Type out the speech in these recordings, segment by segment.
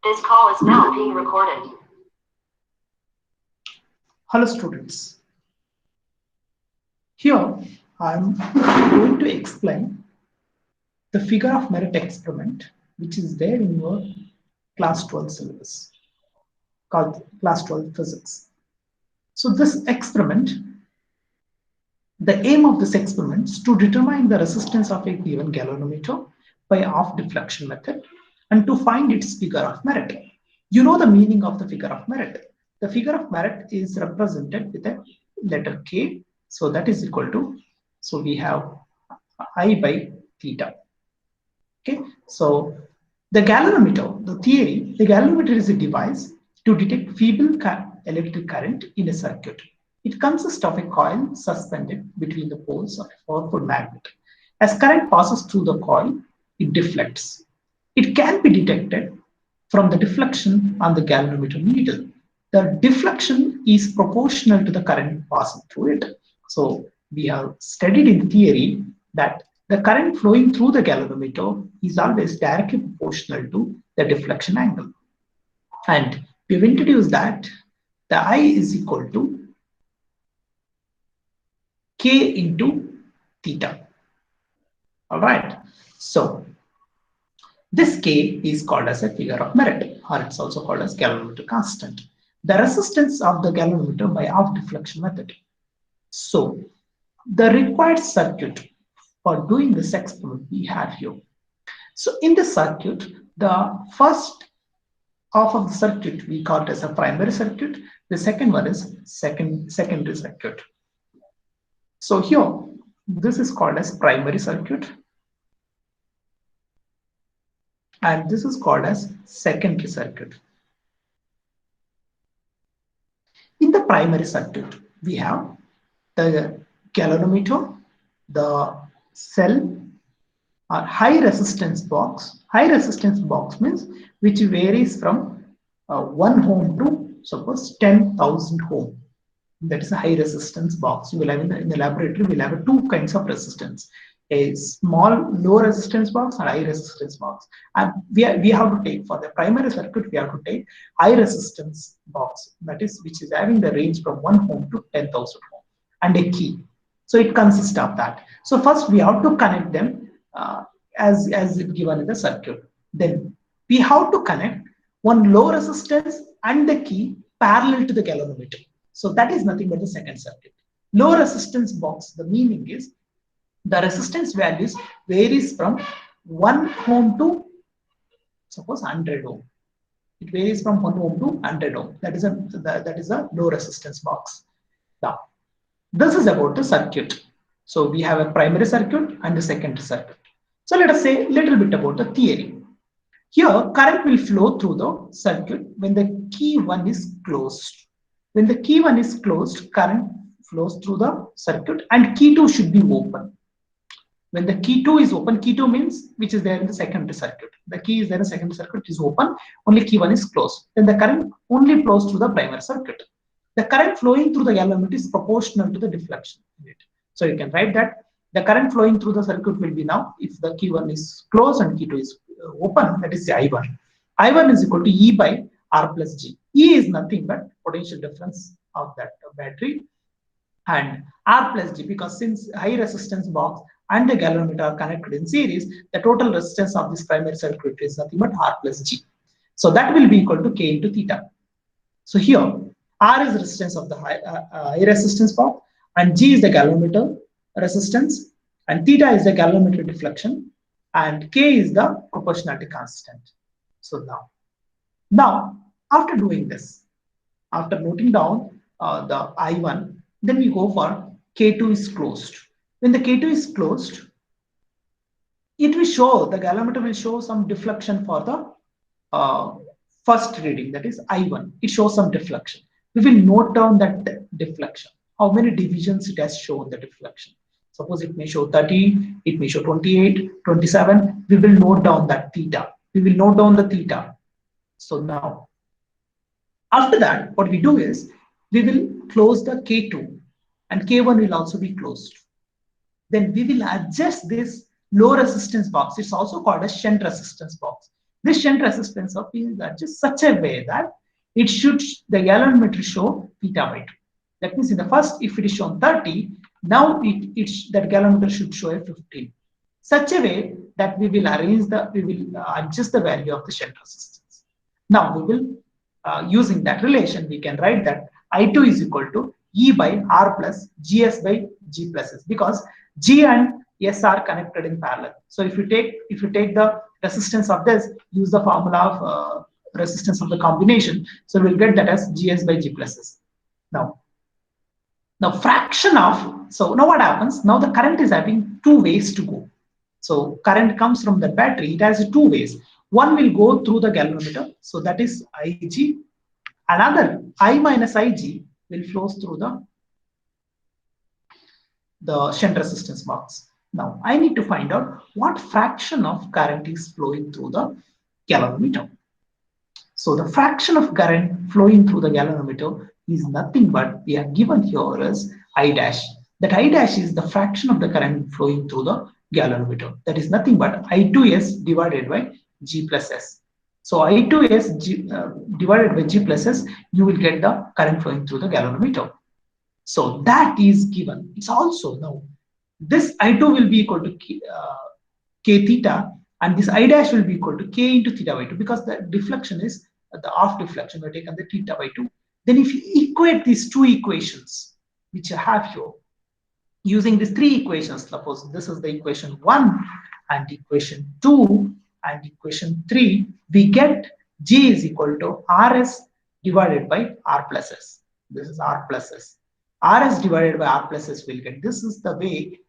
This call is now being recorded. Hello students, here I am going to explain the figure of merit experiment which is there in your class 12 syllabus called class 12 physics. So this experiment, the aim of this experiment is to determine the resistance of a given galvanometer by half deflection method and to find its figure of merit. You know the meaning of the figure of merit. The figure of merit is represented with a letter K. So that is equal to, so we have I by theta. Okay, so the galvanometer, the theory, the galvanometer is a device to detect feeble electric current in a circuit. It consists of a coil suspended between the poles of a powerful magnet. As current passes through the coil, it deflects. It can be detected from the deflection on the galvanometer needle. The deflection is proportional to the current passing through it. So we have studied in theory that the current flowing through the galvanometer is always directly proportional to the deflection angle. And we've introduced that the I is equal to K into theta. All right. So this K is called as a figure of merit, or it's also called as galvanometer constant. The resistance of the galvanometer by half deflection method. So the required circuit for doing this experiment we have here. So in the circuit, the first half of the circuit we call it as a primary circuit. The second one is secondary circuit. So here, this is called as primary circuit. And this is called as secondary circuit. In the primary circuit, we have the galvanometer, the cell, or high resistance box. High resistance box means which varies from 1 ohm to suppose 10,000 ohm. That is a high resistance box. You will have in the laboratory, we'll have two kinds of resistance. A small low resistance box and high resistance box. And we have to take for the primary circuit, we have to take high resistance box, that is which is having the range from 1 ohm to 10,000 ohm and a key. So it consists of that. So first we have to connect them as it given in the circuit. Then we have to connect one low resistance and the key parallel to the galvanometer. So that is nothing but the second circuit. Low resistance box, the meaning is the resistance values varies from 1 ohm to suppose 100 ohm. It varies from 1 ohm to 100 ohm. That is a low resistance box. Now, this is about the circuit. So we have a primary circuit and a secondary circuit. So let us say a little bit about the theory. Here, current will flow through the circuit when the key 1 is closed. When the key 1 is closed, current flows through the circuit and key 2 should be open. When the key 2 is open, key 2 means which is there in the secondary circuit. The key is there in the secondary circuit is open, only key 1 is closed. Then the current only flows through the primary circuit. The current flowing through the galvanometer is proportional to the deflection in it. So you can write that the current flowing through the circuit will be now, if the key 1 is closed and key 2 is open, that is the I1. I1 is equal to E by R plus G. E is nothing but potential difference of that battery, and R plus G, because since high resistance box and the galvanometer are connected in series, the total resistance of this primary circuit is nothing but R plus G. So that will be equal to K into theta. So here, R is the resistance of the high resistance box, and G is the galvanometer resistance, and theta is the galvanometer deflection, and K is the proportionality constant. So now after doing this, after noting down the I1, then we go for K2 is closed. When the K2 is closed, it will show, the galvanometer will show some deflection for the first reading, that is I1. It shows some deflection. We will note down that deflection, how many divisions it has shown the deflection. Suppose it may show 30, it may show 28, 27. We will note down that theta. We will note down the theta. So now, after that, what we do is, we will close the K2 and K1 will also be closed. Then we will adjust this low resistance box. It's also called a shunt resistance box. This shunt resistance of P is adjusted such a way that it should, the galvanometer show theta by 2. That means in the first, if it is shown 30, now that galvanometer should show a 15. Such a way that we will adjust the value of the shunt resistance. Now we will, using that relation, we can write that I2 is equal to E by R plus GS by G plus S, because G and S are connected in parallel. So if you take the resistance of this, use the formula of resistance of the combination, so we'll get that as GS by G plus S. Now fraction of, so now what happens? Now the current is having two ways to go. So current comes from the battery, it has two ways. One will go through the galvanometer, so that is Ig. Another I minus Ig will flow through the shunt resistance box. Now I need to find out what fraction of current is flowing through the galvanometer. So the fraction of current flowing through the galvanometer is nothing but, we are given here as I dash. That I dash is the fraction of the current flowing through the galvanometer. That is nothing but I2S divided by G plus S. So I2S divided by G plus S, you will get the current flowing through the galvanometer. So that is given. It's also now, this I2 will be equal to K theta, and this I dash will be equal to K into theta by 2, because the deflection is the off deflection, we have taken the theta by 2. Then if you equate these two equations, which I have here, using these three equations, suppose this is the equation 1 and equation 2 and equation 3, we get G is equal to Rs divided by R plus S. This is R plus S. Rs divided by R plus S will get, this is the way,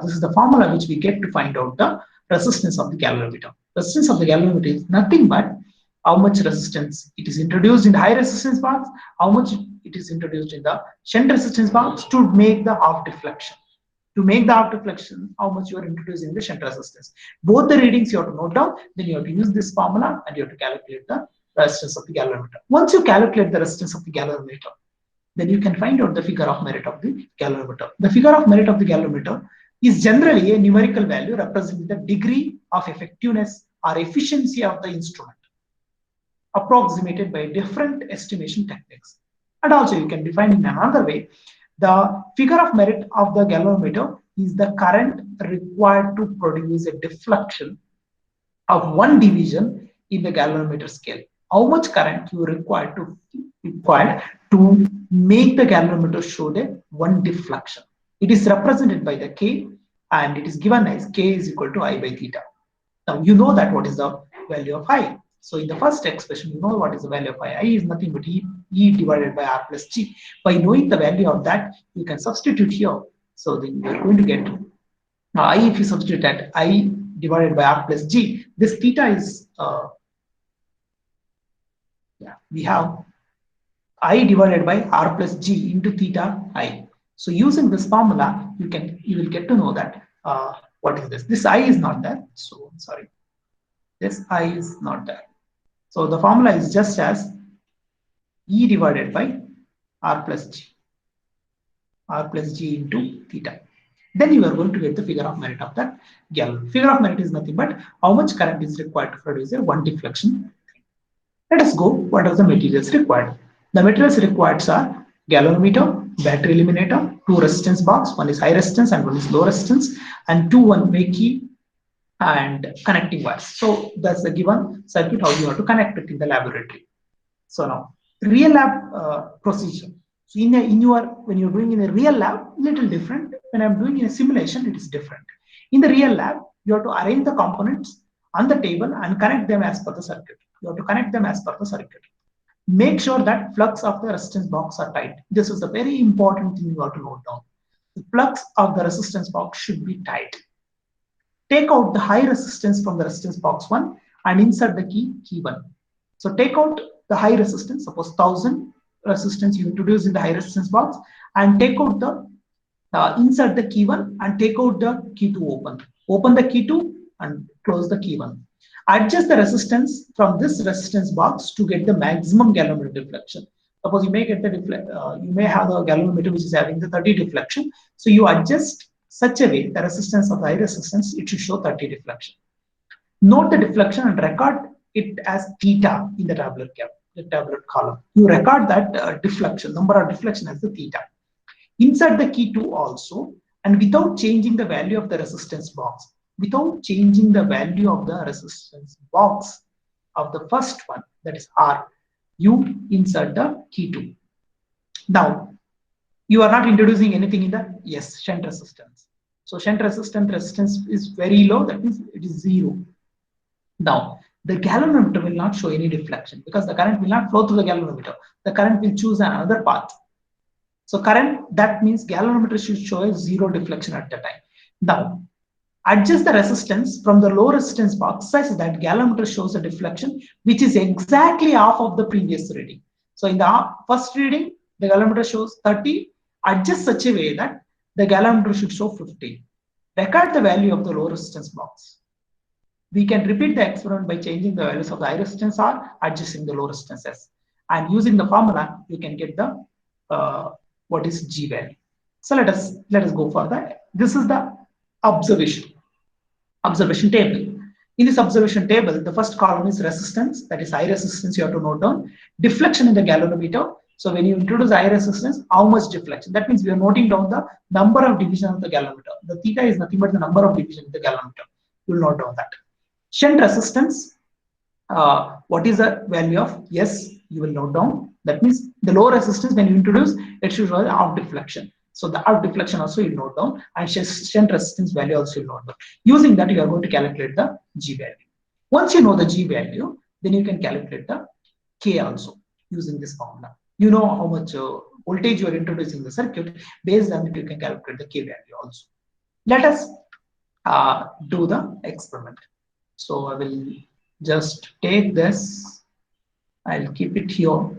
this is the formula which we get to find out the resistance of the galvanometer. Resistance of the galvanometer is nothing but how much resistance it is introduced in the high resistance box, how much it is introduced in the shunt resistance box to make the half deflection. To make the half deflection, how much you are introducing the shunt resistance. Both the readings you have to note down, then you have to use this formula and you have to calculate the resistance of the galvanometer. Once you calculate the resistance of the galvanometer, then you can find out the figure of merit of the galvanometer. The figure of merit of the galvanometer is generally a numerical value representing the degree of effectiveness or efficiency of the instrument, approximated by different estimation techniques. And also you can define in another way, the figure of merit of the galvanometer is the current required to produce a deflection of one division in the galvanometer scale. How much current you require to make the galvanometer show the one deflection. It is represented by the K, and it is given as K is equal to I by theta. Now you know that what is the value of I. So in the first expression, you know what is the value of I. I is nothing but E divided by R plus G. By knowing the value of that, you can substitute here. So then you are going to get I, if you substitute that I divided by R plus G, this theta is, we have I divided by R plus G into theta I. So using this formula, you will get to know that what is this? This I is not there. So sorry, this I is not there. So the formula is just as E divided by R plus G into theta. Then you are going to get the figure of merit of that galvan. Figure of merit is nothing but how much current is required to produce a one deflection. Let us go. What are the materials required? The materials required are galvanometer, battery eliminator, two resistance box. One is high resistance and one is low resistance, and two one-way key and connecting wires. So that's the given circuit how you have to connect it in the laboratory. So now real lab procedure. So when you're doing in a real lab, little different. When I'm doing in a simulation, it is different. In the real lab, you have to arrange the components on the table and connect them as per the circuit. You have to connect them as per the circuit. Make sure that flux of the resistance box are tight. This is a very important thing you have to note down. The flux of the resistance box should be tight. Take out the high resistance from the resistance box 1 and insert the key 1. So take out the high resistance, suppose 1000 resistance you introduce in the high resistance box, and take out the insert the key 1 and take out the key 2 open. Open the key 2 and close the key 1. Adjust the resistance from this resistance box to get the maximum galvanometer deflection. Suppose you may get the you may have the galvanometer which is having the 30 deflection. So you adjust such a way the resistance of the high resistance, it should show 30 deflection. Note the deflection and record it as theta in the tablet column. You record that deflection, number of deflection as the theta. Insert the key 2 also, and without changing the value of the resistance box, without changing the value of the resistance box of the first one, that is R, you insert the key 2. Now, you are not introducing anything in the shunt resistance. So shunt resistance is very low, that means it is 0. Now, the galvanometer will not show any deflection because the current will not flow through the galvanometer. The current will choose another path. So current, that means galvanometer should show a 0 deflection at the time. Now, adjust the resistance from the low resistance box such that galvanometer shows a deflection which is exactly half of the previous reading. So in the first reading, the galvanometer shows 30. Adjust such a way that the galvanometer should show 50. Record the value of the low resistance box. We can repeat the experiment by changing the values of the high resistance R, adjusting the low resistance S. And using the formula, you can get the what is G value. So let us go for that. This is the observation table. In this observation table, the first column is resistance, that is high resistance you have to note down. Deflection in the galvanometer. So when you introduce high resistance, how much deflection? That means we are noting down the number of divisions of the galvanometer. The theta is nothing but the number of divisions of the galvanometer. You will note down that. Shunt resistance, what is the value of S? You will note down. That means the low resistance when you introduce, it should show the half deflection. So the half deflection also you note down, and shunt resistance value also you note down. Using that, you are going to calculate the G value. Once you know the G value, then you can calculate the K also using this formula. You know how much voltage you are introducing the circuit. Based on it, you can calculate the K value also. Let us do the experiment. So I will just take this. I'll keep it here.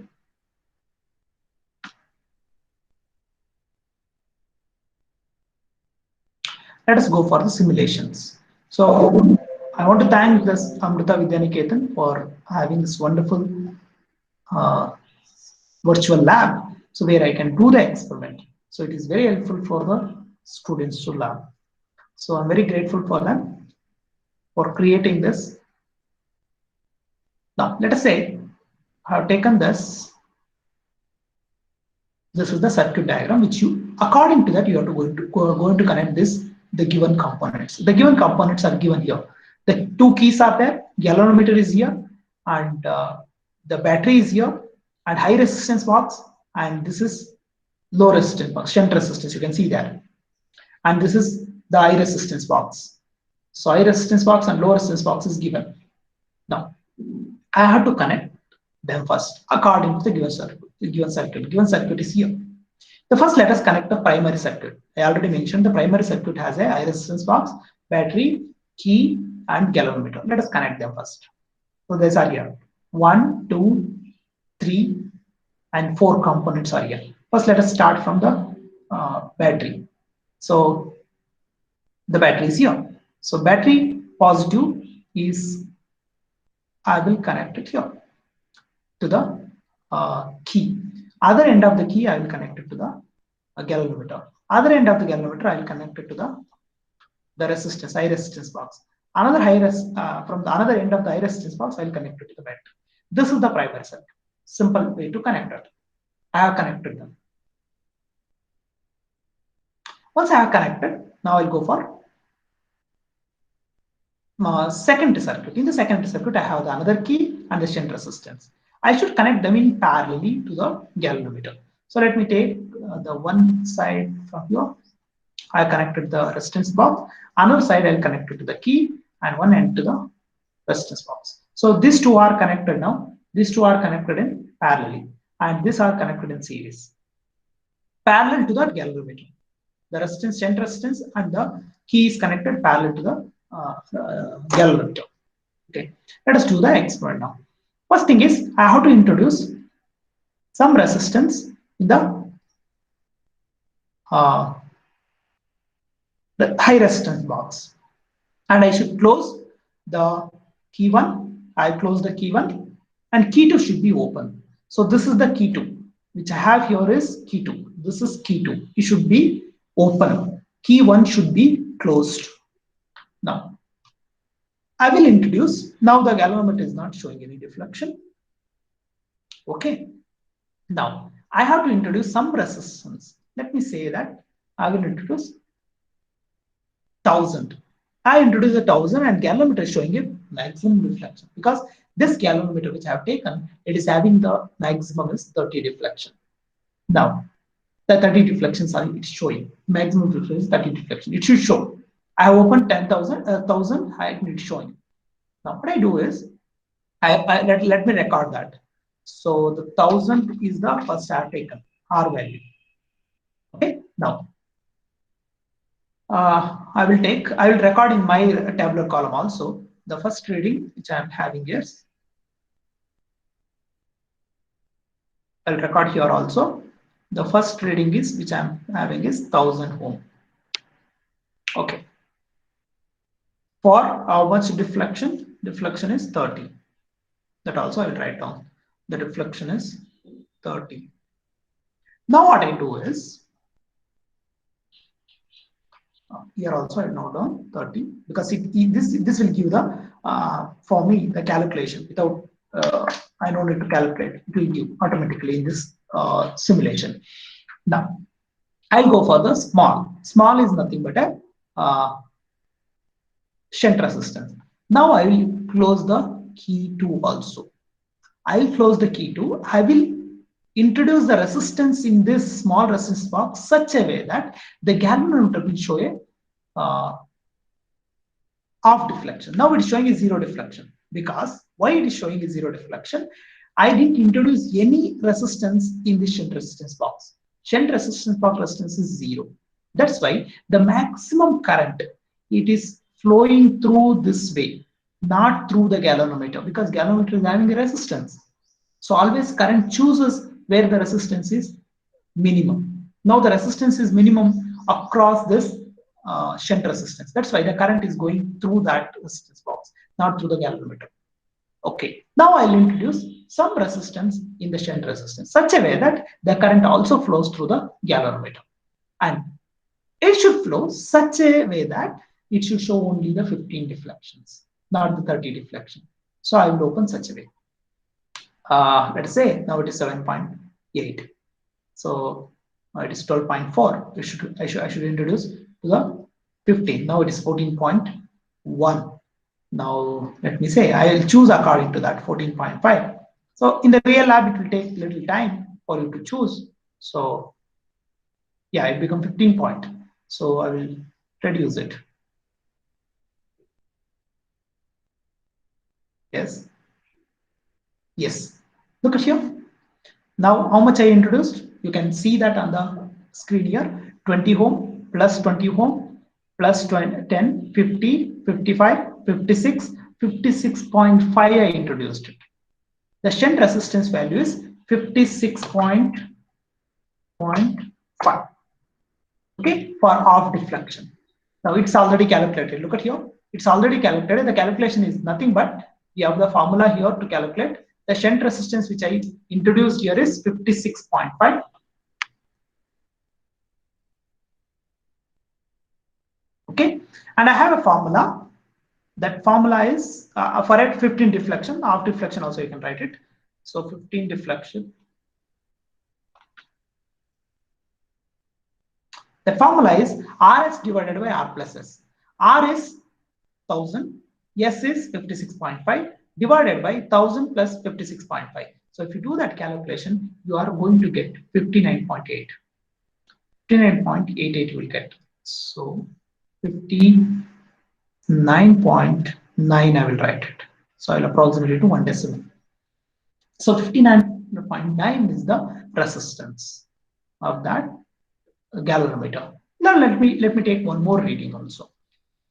Let us go for the simulations. So I want to thank this Amrita Vidyaniketan for having this wonderful virtual lab, so where I can do the experiment. So it is very helpful for the students to learn. So I'm very grateful for them for creating this. Now let us say I have taken this. This is the circuit diagram, which you, according to that, you are going to connect the given components. The given components are given here. The two keys are there. Galvanometer is here, and the battery is here, and high resistance box, and this is low resistance box, shunt resistance. You can see that, and this is the high resistance box. So high resistance box and low resistance box is given. Now I have to connect them first according to the given circuit. The given circuit is here. The first, let us connect the primary circuit. I already mentioned the primary circuit has a high resistance box, battery, key, and galvanometer. Let us connect them first. So these are here. 1, 2, 3, and 4 components are here. First, let us start from the battery. So the battery is here. So battery positive is, I will connect it here to the key. Other end of the key, I will connect it to the galvanometer. Other end of the galvanometer, I will connect it to the resistance, high resistance box. Another from the other end of the high resistance box, I will connect it to the battery. This is the primary circuit. Simple way to connect it. I have connected them. Once I have connected, now I'll go for secondary circuit. In the secondary circuit, I have the another key and the shunt resistance. I should connect them in parallelly to the galvanometer. So let me take the one side from here. I connected the resistance box. Another side I'll connect it to the key, and one end to the resistance box. So these two are connected now. These two are connected in parallelly, and these are connected in series. Parallel to the galvanometer. The resistance, shunt resistance, and the key is connected parallel to the galvanometer. Okay, let us do the experiment now. First thing is, I have to introduce some resistance in the high resistance box, and I should close the key 1. I close the key 1, and key 2 should be open. So this is the key 2, which I have here is key 2. This is key 2. It should be open. Key 1 should be closed. Now I will introduce, now the galvanometer is not showing any deflection. Okay. Now I have to introduce some resistance. Let me say that I will introduce 1000. I introduce 1000 and galvanometer is showing a maximum deflection because this galvanometer which I have taken, it is having the maximum is 30 deflection. Now the 30 deflections are it's showing. Maximum deflection is 30 deflection. It should show. I have opened 10,000, 1000, it's showing. Now what I do is let me record that. So the 1000 is the first I have taken R value. Okay. Now I will record in my tabular column also the first reading which I am having here. I'll record here also. The first reading is which I am having is 1000 ohm. Okay. For how much deflection? Deflection is 30. That also I will write down. The deflection is 30. Now what I do is here also I note down 30 because this will give the for me the calculation without I don't need to calculate. It will give automatically in this simulation. Now I'll go for the small. Small is nothing but a shunt resistance. Now I will close the key 2 also. I will close the key 2. I will introduce the resistance in this small resistance box such a way that the galvanometer will show a off deflection. Now it is showing a zero deflection because why it is showing a zero deflection? I didn't introduce any resistance in the shunt resistance box. Shunt resistance box resistance is 0. That's why the maximum current it is flowing through this way, not through the galvanometer because galvanometer is having a resistance. So always current chooses where the resistance is minimum. Now the resistance is minimum across this shunt resistance. That's why the current is going through that resistance box, not through the galvanometer. Okay, now I'll introduce some resistance in the shunt resistance such a way that the current also flows through the galvanometer, and it should flow such a way that it should show only the 15 deflections, not the 30 deflection. So I will open such a way. Let's say now it is 7.8. So it is 12.4. I should introduce to the 15. Now it is 14.1. Now let me say I will choose according to that 14.5. So in the real lab it will take little time for you to choose. So yeah, it become 15 point. So I will reduce it. Yes. Yes. Look at here. Now how much I introduced? You can see that on the screen here. 20 ohm plus 20 ohm plus 20, 10, 50, 55, 56, 56.5 I introduced it. The shunt resistance value is 56.5. Okay, for off deflection. Now it's already calculated. Look at here. It's already calculated. The calculation is nothing but you have the formula here to calculate. The shunt resistance which I introduced here is 56.5. Okay, and I have a formula. That formula is for at 15 deflection, off deflection also you can write it. So 15 deflection. The formula is Rs divided by R plus S. R is 1000, S is 56.5 divided by 1000 plus 56.5. So if you do that calculation, you are going to get 59.8. 59.88 you will get. So 59.9 I will write it. So I'll approximate it to 1 decimal. So 59.9 is the resistance of that galvanometer. Now let me take one more reading also.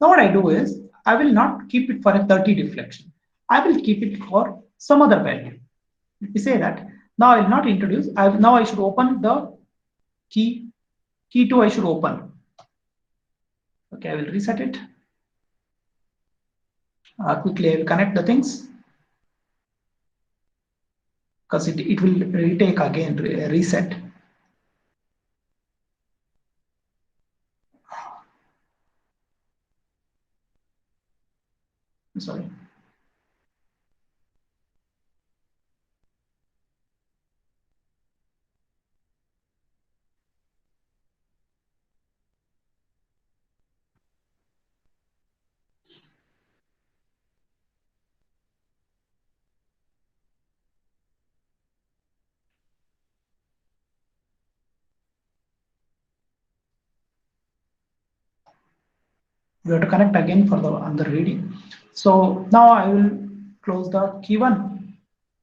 Now what I do is I will not keep it for a 30 deflection. I will keep it for some other value. Let me say that. Now I will not introduce. Now I should open the key 2 I should open. Okay, I will reset it. Quickly I will connect the things because it will retake again reset. Sorry. We have to connect again for the other reading. So now I will close the key one.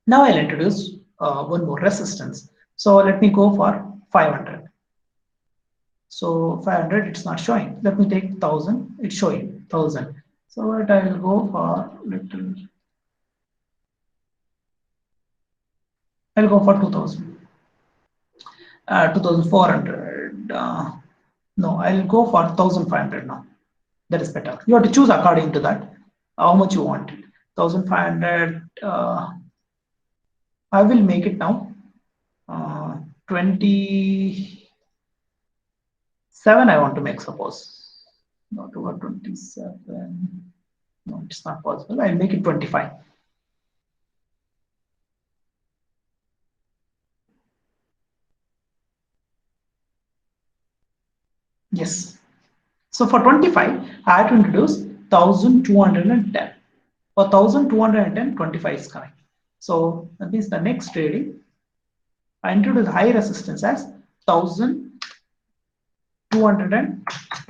Now I'll introduce one more resistance. So let me go for 500. So 500, it's not showing. Let me take 1000. It's showing 1000. So what I will go for little. I'll go for 2000. 2400. No, I'll go for 1500 now. That is better. You have to choose according to that how much you want. 1500. I will make it now 27. I want to make, suppose not over 27. No, it's not possible. I'll make it 25. Yes. So for 25, I have to introduce 1210. For 1210, 25 is correct. So that means the next reading, I introduce high resistance as 1210.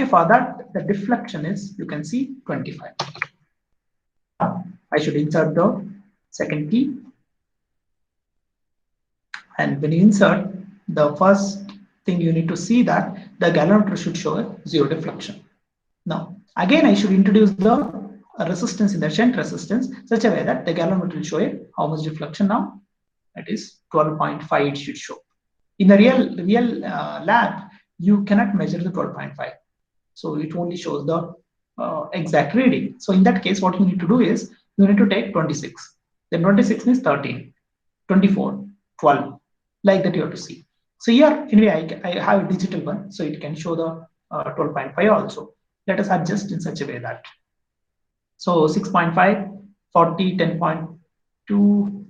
For that, the deflection is, you can see, 25. I should insert the second key. And when you insert, the first thing you need to see that the galvanometer should show a zero deflection. Now, again, I should introduce the resistance in the shunt resistance such a way that the galvanometer will show how much deflection now. That is 12.5 it should show. In the real lab, you cannot measure the 12.5. So it only shows the exact reading. So in that case, what you need to do is you need to take 26. Then 26 means 13, 24, 12. Like that you have to see. So here, anyway, I have a digital one, so it can show the 12.5 also. Let us adjust in such a way that. So 6.5, 40, 10.2,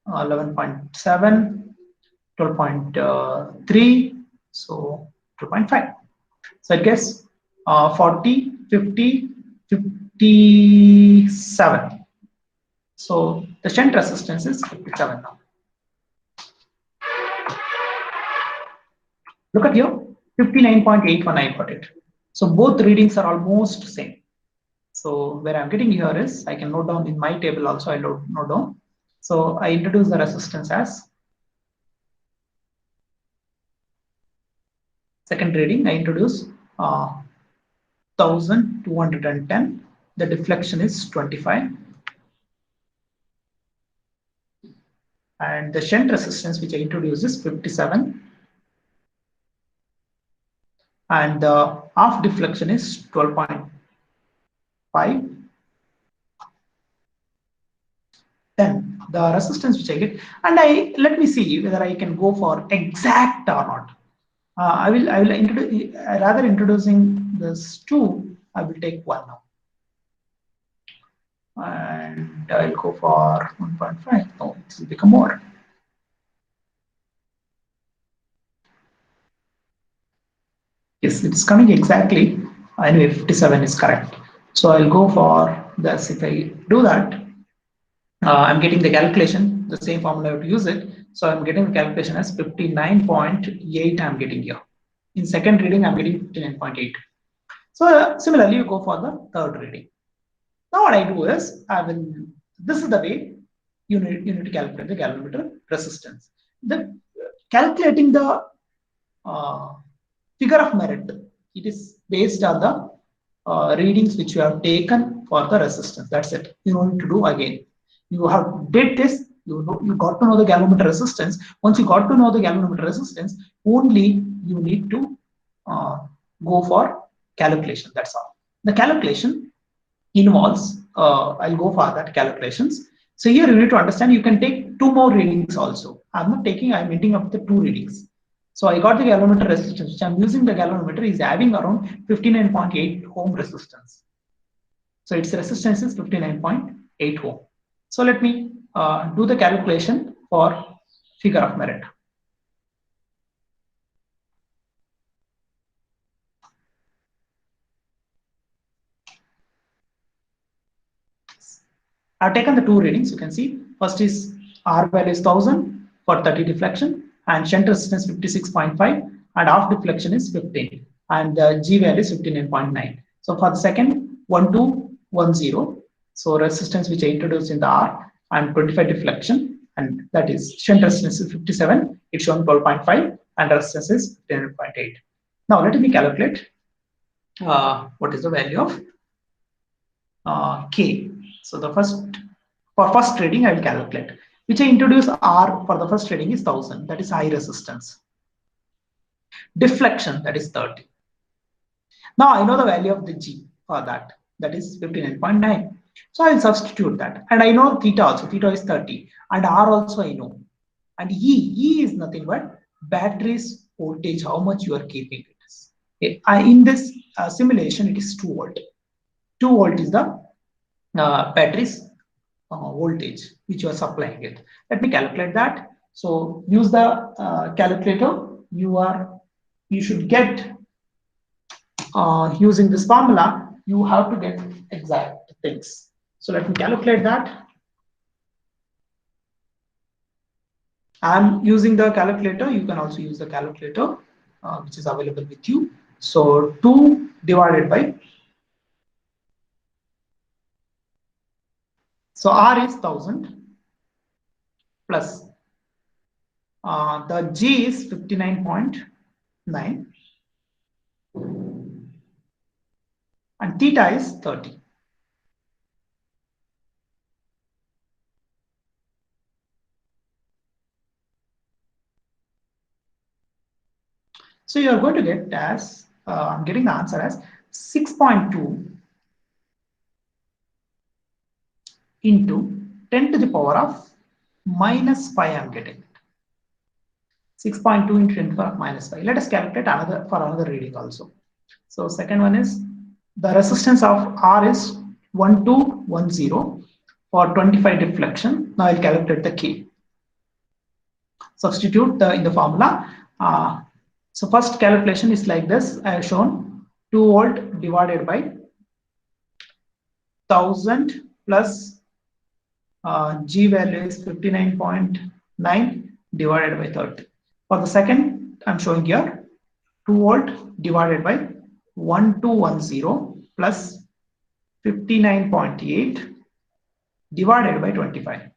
11.7, 12.3, so 2.5. So I guess 40, 50, 57. So the shunt resistance is 57 now. Look at here, 59.81 I got it. So both readings are almost same. So where I'm getting here is, I can note down in my table also, I note down. So I introduce the resistance as second reading. I introduce 1210. The deflection is 25. And the shunt resistance which I introduce is 57. And the half deflection is 12.5. Then the resistance which I get, and let me see whether I can go for exact or not. I will introduce, rather introducing this 2, I will take 1 now. And I'll go for 1.5. No, it will become more. Yes, it is coming exactly. Anyway, 57 is correct. So I'll go for this. If I do that, I'm getting the calculation, the same formula I have to use it. So I'm getting the calculation as 59.8 I'm getting here. In second reading, I'm getting 59.8. So similarly, you go for the third reading. Now what I do is, this is the way you need to calculate the galvanometer resistance. Calculating the figure of merit, it is based on the readings which you have taken for the resistance. That's it. You don't need to do again. You have did this. You got to know the galvanometer resistance. Once you got to know the galvanometer resistance, only you need to go for calculation. That's all. The calculation involves. I'll go for that calculations. So here you need to understand. You can take 2 more readings also. I'm not taking. I'm ending up the 2 readings. So I got the galvanometer resistance, which I'm using. The galvanometer is having around 59.8 ohm resistance. So its resistance is 59.8 ohm. So let me do the calculation for figure of merit. I've taken the two readings. You can see first is R value is 1000 for 30 deflection and shunt resistance 56.5 and off deflection is 15 and G value is 59.9. So for the second 1210, so resistance which I introduced in the R and 25 deflection and that is shunt resistance is 57, it's shown 12.5 and resistance is 10.8. Now let me calculate what is the value of K. So the for first reading I will calculate, which I introduce R for the first reading is 1000, that is high resistance. Deflection, that is 30. Now I know the value of the G for that is 59.9. So I will substitute that and I know theta also, theta is 30 and R also I know. And E is nothing but battery's voltage, how much you are keeping it is. Okay. In this simulation it is 2 volt. 2 volt is the battery's voltage which you are supplying it. Let me calculate that. So use the calculator. You should get using this formula. You have to get exact things. So let me calculate that. I'm using the calculator. You can also use the calculator which is available with you. So 2 divided by, so R is 1000 plus the G is 59.9 and theta is 30. So you are going to get as, I'm getting the answer as 6.2 into 10 to the power of minus 5 I'm getting it. 6.2 into 10 to the power of minus 5. Let us calculate another reading also. So second one is the resistance of R is 1210 for 25 deflection. Now I'll calculate the K. Substitute in the formula. So first calculation is like this. I have shown 2 volt divided by 1000 plus G value is 59.9 divided by 30. For the second, I'm showing here 2 volt divided by 1210 plus 59.8 divided by 25.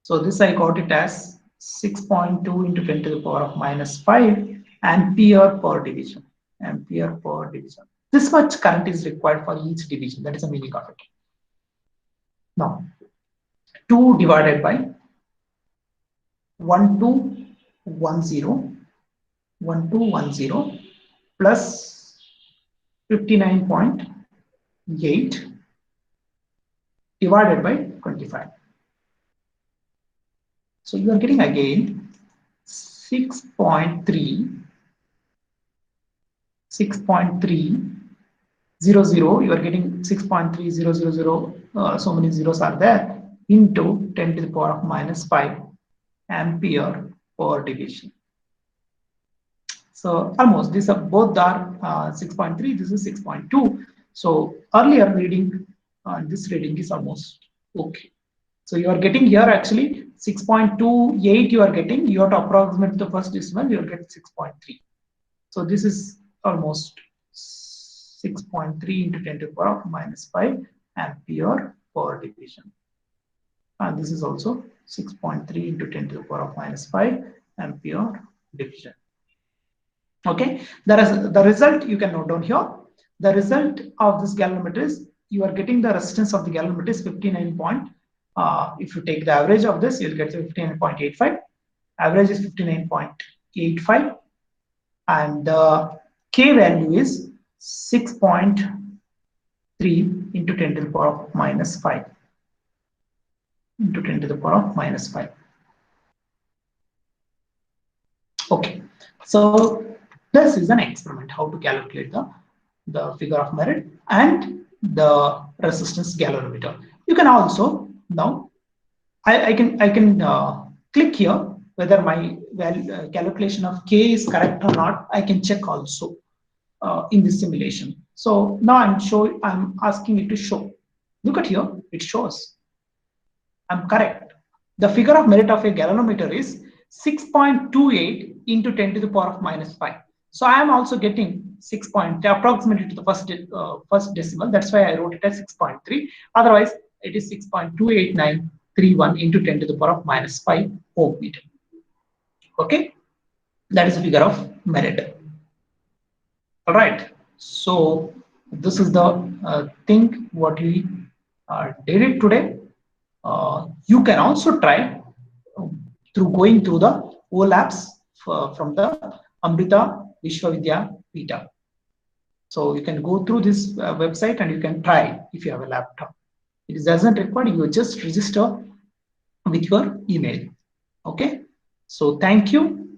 So this I got it as 6.2 into 10 to the power of minus 5 ampere per division. Ampere per division. This much current is required for each division. That is the meaning of it. Now, 2 divided by 1210 plus 59.8 divided by 25. So you are getting again 6.300. You are getting 6.3000. So many zeros are there into 10 to the power of minus 5 ampere per division. So almost these are both are 6.3. This is 6.2. So earlier reading, this reading is almost okay. So you are getting here actually 6.28 you are getting. You have to approximate the first decimal, you will get 6.3. So this is almost 6.3 into 10 to the power of minus 5 ampere per division. And this is also 6.3 into 10 to the power of minus 5 ampere division. Okay, the result you can note down here. The result of this galvanometer is you are getting the resistance of the galvanometer is 59. If you take the average of this, you'll get 59.85. Average is 59.85, and the K value is 6.3 into 10 to the power of minus 5 into 10 to the power of minus 5. Okay, so this is an experiment how to calculate the figure of merit, and the resistance galvanometer. You can also now I can click here whether my calculation of K is correct or not. I can check also in this simulation. So now I'm asking it to show. Look at here, it shows I'm correct. The figure of merit of a galvanometer is 6.28 into 10 to the power of minus 5. So I am also getting 6 point approximately to the first decimal. That's why I wrote it as 6.3. Otherwise, it is 6.28931 into 10 to the power of minus 5 ohm meter. Okay, that is the figure of merit. All right. So this is the thing what we did it today. You can also try through going through the O labs from the Amrita Vishwavidya Pita. So you can go through this website and you can try if you have a laptop. It doesn't require you just register with your email. Okay. So thank you.